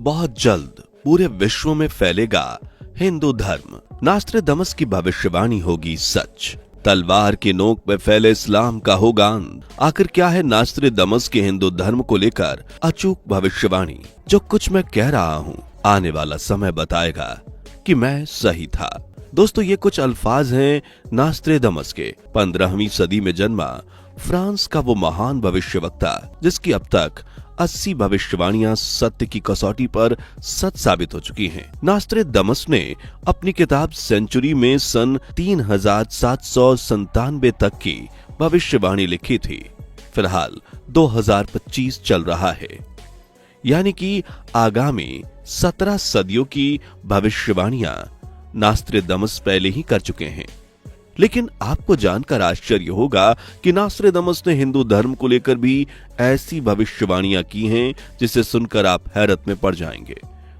बहुत जल्द पूरे विश्व में फैलेगा हिंदू धर्म। नास्ट्रेदमस की भविष्यवाणी होगी सच। तलवार की नोक पे फैले इस्लाम का होगा अंत। आखिर क्या है नास्ट्रेदमस के हिंदू धर्म को लेकर अचूक भविष्यवाणी? जो कुछ मैं कह रहा हूँ आने वाला समय बताएगा कि मैं सही था। दोस्तों, ये कुछ अल्फाज हैं नास्ट्रेदमस के। 15वीं सदी में जन्मा फ्रांस का वो महान भविष्यवक्ता जिसकी अब तक 80 भविष्यवाणियां सत्य की कसौटी पर सच साबित हो चुकी हैं। नास्ट्रेदमस ने अपनी किताब सेंचुरी में सन 3797 तक की भविष्यवाणी लिखी थी। फिलहाल 2025 चल रहा है, यानी कि आगामी 17 सदियों की भविष्यवाणियां नास्ट्रेदमस पहले ही कर चुके हैं। लेकिन आपको जानकर आश्चर्य होगा कि नास्ट्रेदमस ने हिंदू धर्म को लेकर भी ऐसी भविष्यवाणियां की हैं जिसे सुनकर आप हैरत में पड़ जाएंगे।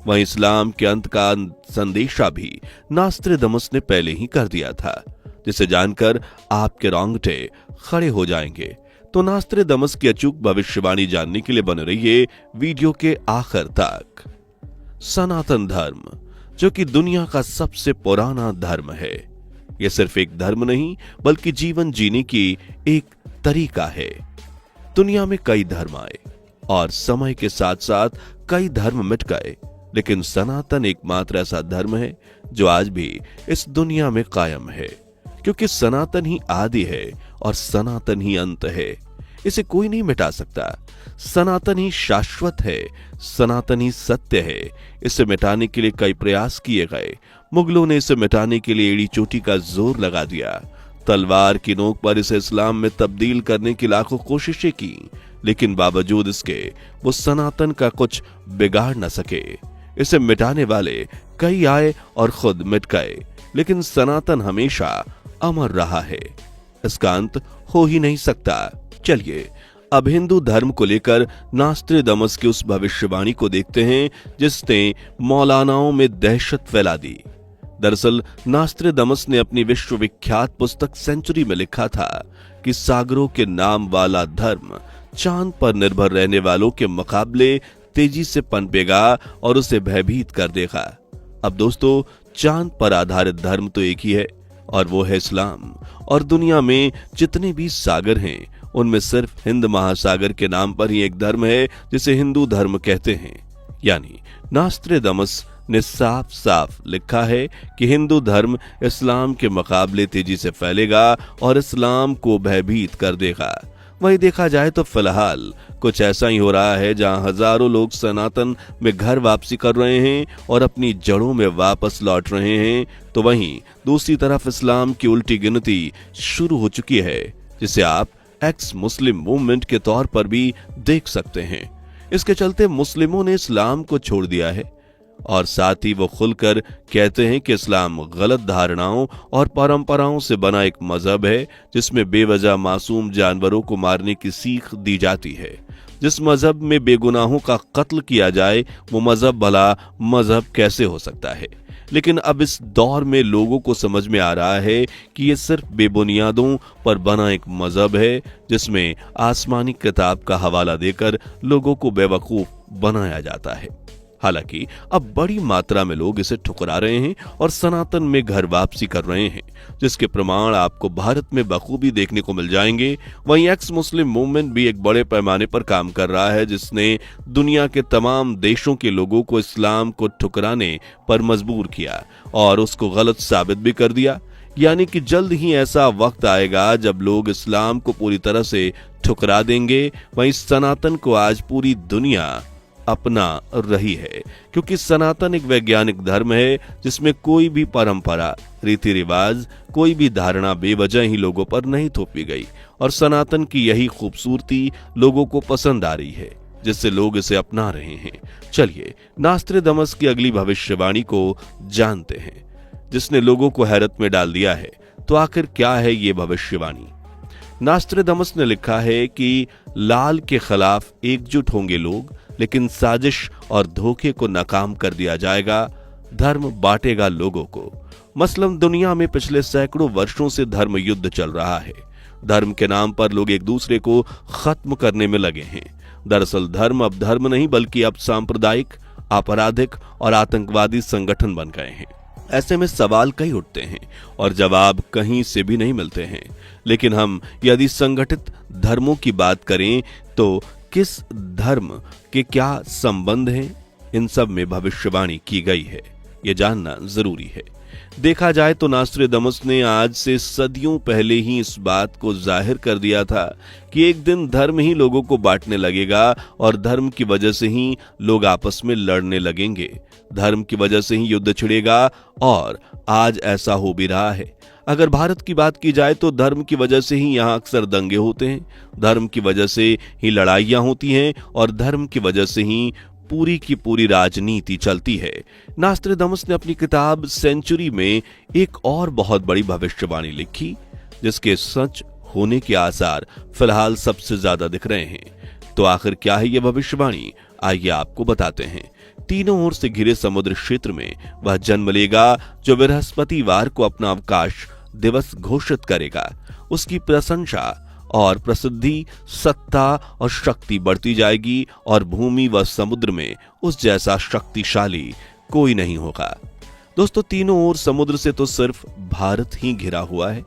वहीं इस्लाम के अंत का संदेशा भी नास्ट्रेदमस ने पहले ही कर दिया था, जिसे जानकर आपके रोंगटे खड़े हो जाएंगे। तो नास्ट्रेदमस की अचूक भविष्यवाणी जानने के लिए बने रहिए वीडियो के आखिर तक। सनातन धर्म, जो कि दुनिया का सबसे पुराना धर्म है, यह सिर्फ एक धर्म नहीं बल्कि जीवन जीने की एक तरीका है। दुनिया में कई धर्म आए और समय के साथ साथ कई धर्म मिट गए, लेकिन सनातन एकमात्र ऐसा धर्म है जो आज भी इस दुनिया में कायम है, क्योंकि सनातन ही आदि है और सनातन ही अंत है। इसे कोई नहीं मिटा सकता। सनातन ही शाश्वत है, सनातन ही सत्य है। इसे मिटाने के लिए कई प्रयास किए गए। मुगलों ने इसे मिटाने के लिए एड़ी चोटी का जोर लगा दिया। तलवार की नोक पर इसे इस्लाम में तब्दील करने की लाखों कोशिशें की, लेकिन बावजूद इसके वो सनातन का कुछ बिगाड़ न सके। इसे मिटाने वाले कई आए और खुद मिट गए, लेकिन सनातन हमेशा अमर रहा है। इसका अंत हो ही नहीं सकता। चलिए अब हिंदू धर्म को लेकर नास्ट्रेदमस की उस भविष्यवाणी को देखते हैं जिसने मौलानाओं में दहशत फैला दी। दरअसल नास्ट्रेदमस ने अपनी विश्वविख्यात पुस्तक सेंचुरी में लिखा था कि सागरों के नाम वाला धर्म चांद पर निर्भर रहने वालों के मुकाबले तेजी से पनपेगा और उसे भयभीत कर देगा। अब दोस्तों, चांद पर आधारित धर्म तो एक ही है और वो है इस्लाम। और दुनिया में जितने भी सागर हैं उनमें सिर्फ हिंद महासागर के नाम पर ही एक धर्म है जिसे हिंदू धर्म कहते हैं। यानी नास्ट्रेदमस ने साफ साफ लिखा है कि हिंदू धर्म इस्लाम के मुकाबले तेजी से फैलेगा और इस्लाम को भयभीत कर देगा। वहीं देखा जाए तो फिलहाल कुछ ऐसा ही हो रहा है, जहां हजारों लोग सनातन में घर वापसी कर रहे हैं और अपनी जड़ों में वापस लौट रहे हैं, तो वहीं दूसरी तरफ इस्लाम की उल्टी गिनती शुरू हो चुकी है, जिसे आप एक्स मुस्लिम मूवमेंट के तौर पर भी देख सकते हैं। इसके चलते मुस्लिमों ने इस्लाम को छोड़ दिया है और साथ ही वो खुलकर कहते हैं कि इस्लाम गलत धारणाओं और परंपराओं से बना एक मजहब है जिसमें बेवजह मासूम जानवरों को मारने की सीख दी जाती है। जिस मजहब में बेगुनाहों का कत्ल किया जाए वो मजहब भला मजहब कैसे हो सकता है? लेकिन अब इस दौर में लोगों को समझ में आ रहा है कि ये सिर्फ बेबुनियादों पर बना एक मजहब है जिसमें आसमानी किताब का हवाला देकर लोगों को बेवकूफ बनाया जाता है। हालांकि अब बड़ी मात्रा में लोग इसे ठुकरा रहे हैं और सनातन में घर वापसी कर रहे हैं, जिसके प्रमाण आपको भारत में बखूबी देखने को मिल जाएंगे। वहीं एक्स मुस्लिम मूवमेंट भी एक बड़े पैमाने पर काम कर रहा है, जिसने दुनिया के तमाम देशों के लोगों को इस्लाम को ठुकराने पर मजबूर किया और उसको गलत साबित भी कर दिया। यानी कि जल्द ही ऐसा वक्त आएगा जब लोग इस्लाम को पूरी तरह से ठुकरा देंगे। वहीं सनातन को आज पूरी दुनिया अपना रही है, क्योंकि सनातन एक वैज्ञानिक धर्म है जिसमें कोई भी परंपरा, रीति रिवाज, कोई भी धारणा बेवजह ही लोगों पर नहीं थोपी गई। और सनातन की यही खूबसूरती लोगों को पसंद आ रही है, जिससे लोग इसे अपना रहे हैं। चलिए नास्ट्रेदमस की अगली भविष्यवाणी को जानते हैं, जिसने लोगों को हैरत में डाल दिया है। तो आखिर क्या है ये भविष्यवाणी? नास्ट्रेदमस ने लिखा है कि लाल के खिलाफ एकजुट होंगे लोग, लेकिन साजिश और धोखे को नाकाम कर दिया जाएगा। धर्म बांटेगा लोगों को। मसलन दुनिया में पिछले सैकड़ों वर्षों से धर्म युद्ध चल रहा है। धर्म के नाम पर लोग एक दूसरे को खत्म करने में लगे हैं। दरअसल धर्म अब धर्म नहीं बल्कि अब सांप्रदायिक, आपराधिक और आतंकवादी संगठन बन गए हैं। ऐसे में सवाल कई उठते हैं और जवाब कहीं से भी नहीं मिलते हैं। लेकिन हम यदि संगठित धर्मों की बात करें तो किस धर्म के क्या संबंध हैं, इन सब में भविष्यवाणी की गई है, ये जानना जरूरी है। देखा जाए तो नास्ट्रेडमस ने आज से सदियों पहले ही इस बात को जाहिर कर दिया था कि एक दिन धर्म ही लोगों को बांटने लगेगा और धर्म की वजह से ही लोग आपस में लड़ने लगेंगे, धर्म की वजह से ही युद्ध छिड़ेगा और आज ऐसा हो भी रहा है। अगर भारत की बात की जाए तो धर्म की वजह से ही यहाँ अक्सर दंगे होते हैं, धर्म की वजह से ही लड़ाइयां होती हैं और धर्म की वजह से ही पूरी की पूरी राजनीति चलती है। नास्ट्रेडमस ने अपनी किताब सेंचुरी में एक और बहुत बड़ी भविष्यवाणी लिखी जिसके सच होने के आसार फिलहाल सबसे ज्यादा दिख रहे हैं। तो आखिर क्या है यह भविष्यवाणी, आइए आपको बताते हैं। तीनों ओर से घिरे समुद्र क्षेत्र में वह जन्म लेगा जो बृहस्पतिवार को अपना अवकाश दिवस घोषित करेगा। उसकी प्रशंसा और प्रसिद्धि, सत्ता और शक्ति बढ़ती जाएगी और भूमि व समुद्र में उस जैसा शक्तिशाली कोई नहीं होगा। दोस्तों, तीनों ओर समुद्र से तो सिर्फ भारत ही घिरा हुआ है।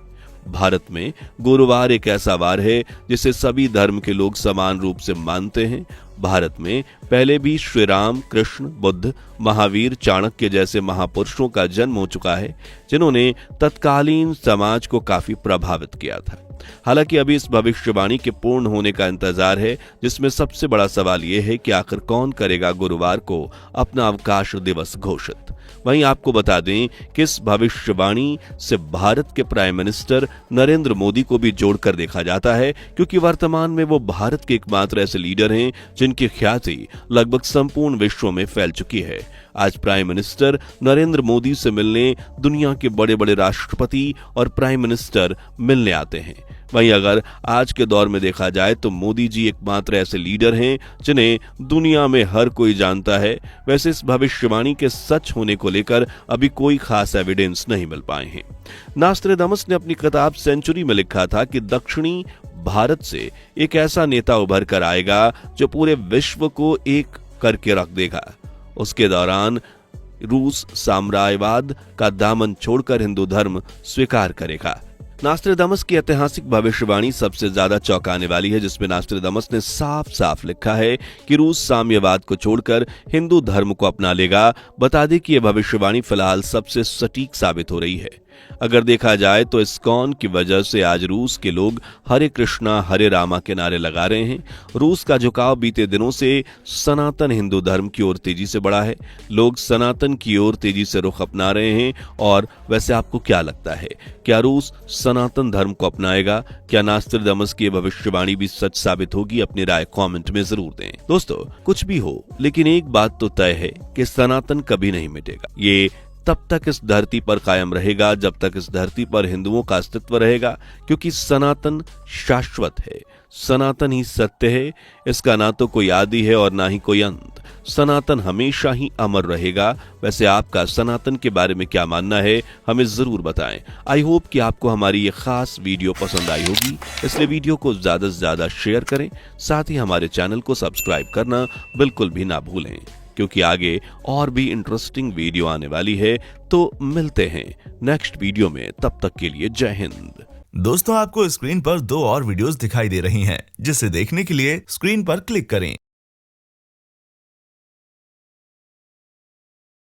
भारत में गुरुवार एक ऐसा वार है जिसे सभी धर्म के लोग समान रूप से मानते हैं। भारत में पहले भी श्री राम, कृष्ण, बुद्ध, महावीर, चाणक्य जैसे महापुरुषों का जन्म हो चुका है जिन्होंने तत्कालीन समाज को काफी प्रभावित किया था। हालांकि अभी इस भविष्यवाणी के पूर्ण होने का इंतजार है, जिसमें सबसे बड़ा सवाल यह है कि आखिर कौन करेगा गुरुवार को अपना अवकाश दिवस घोषित। वहीं आपको बता दें कि इस भविष्यवाणी से भारत के प्राइम मिनिस्टर नरेंद्र मोदी को भी जोड़कर देखा जाता है, क्योंकि वर्तमान में वो भारत के एकमात्र ऐसे लीडर हैं जिनकी ख्याति लगभग संपूर्ण विश्व में फैल चुकी है। आज प्राइम मिनिस्टर नरेंद्र मोदी से मिलने दुनिया के बड़े बड़े राष्ट्रपति और प्राइम मिनिस्टर मिलने आते हैं। वहीं अगर आज के दौर में देखा जाए तो मोदी जी एकमात्र ऐसे लीडर हैं जिन्हें दुनिया में हर कोई जानता है। वैसे इस भविष्यवाणी के सच होने को लेकर अभी कोई खास एविडेंस नहीं मिल पाए हैं। नास्ट्रेडमस ने अपनी किताब सेंचुरी में लिखा था कि दक्षिणी भारत से एक ऐसा नेता उभर कर आएगा जो पूरे विश्व को एक करके रख देगा। उसके दौरान रूस साम्राज्यवाद का दामन छोड़कर हिंदू धर्म स्वीकार करेगा। नास्ट्रेडमस की ऐतिहासिक भविष्यवाणी सबसे ज्यादा चौंकाने वाली है, जिसमें नास्ट्रेडमस ने साफ साफ लिखा है कि रूस साम्यवाद को छोड़कर हिंदू धर्म को अपना लेगा। बता दें कि यह भविष्यवाणी फिलहाल सबसे सटीक साबित हो रही है। अगर देखा जाए तो इस्कॉन की वजह से आज रूस के लोग हरे कृष्णा हरे रामा के नारे लगा रहे हैं। रूस का झुकाव बीते दिनों से सनातन हिंदू धर्म की ओर तेजी से बढ़ा है। लोग सनातन की ओर तेजी से रुख अपना रहे हैं। और वैसे आपको क्या लगता है, क्या रूस सनातन धर्म को अपनाएगा? क्या नास्ट्रेडमस की भविष्यवाणी भी सच साबित होगी? अपनी राय कमेंट में जरूर दें। दोस्तों, कुछ भी हो, लेकिन एक बात तो तय है कि सनातन कभी नहीं मिटेगा। ये तब तक इस धरती पर कायम रहेगा जब तक इस धरती पर हिंदुओं का अस्तित्व रहेगा, क्योंकि सनातन शाश्वत है, सनातन ही सत्य है। इसका ना तो कोई आदि है और ना ही कोई अंत। सनातन हमेशा ही अमर रहेगा। वैसे आपका सनातन के बारे में क्या मानना है, हमें जरूर बताएं। आई होप कि आपको हमारी ये खास वीडियो पसंद आई होगी, इसलिए वीडियो को ज्यादा से ज्यादा शेयर करें। साथ ही हमारे चैनल को सब्सक्राइब करना बिल्कुल भी ना भूलें, क्योंकि आगे और भी इंटरेस्टिंग वीडियो आने वाली है। तो मिलते हैं नेक्स्ट वीडियो में, तब तक के लिए जय हिंद। दोस्तों, आपको स्क्रीन पर 2 और वीडियोस दिखाई दे रही हैं, जिसे देखने के लिए स्क्रीन पर क्लिक करें।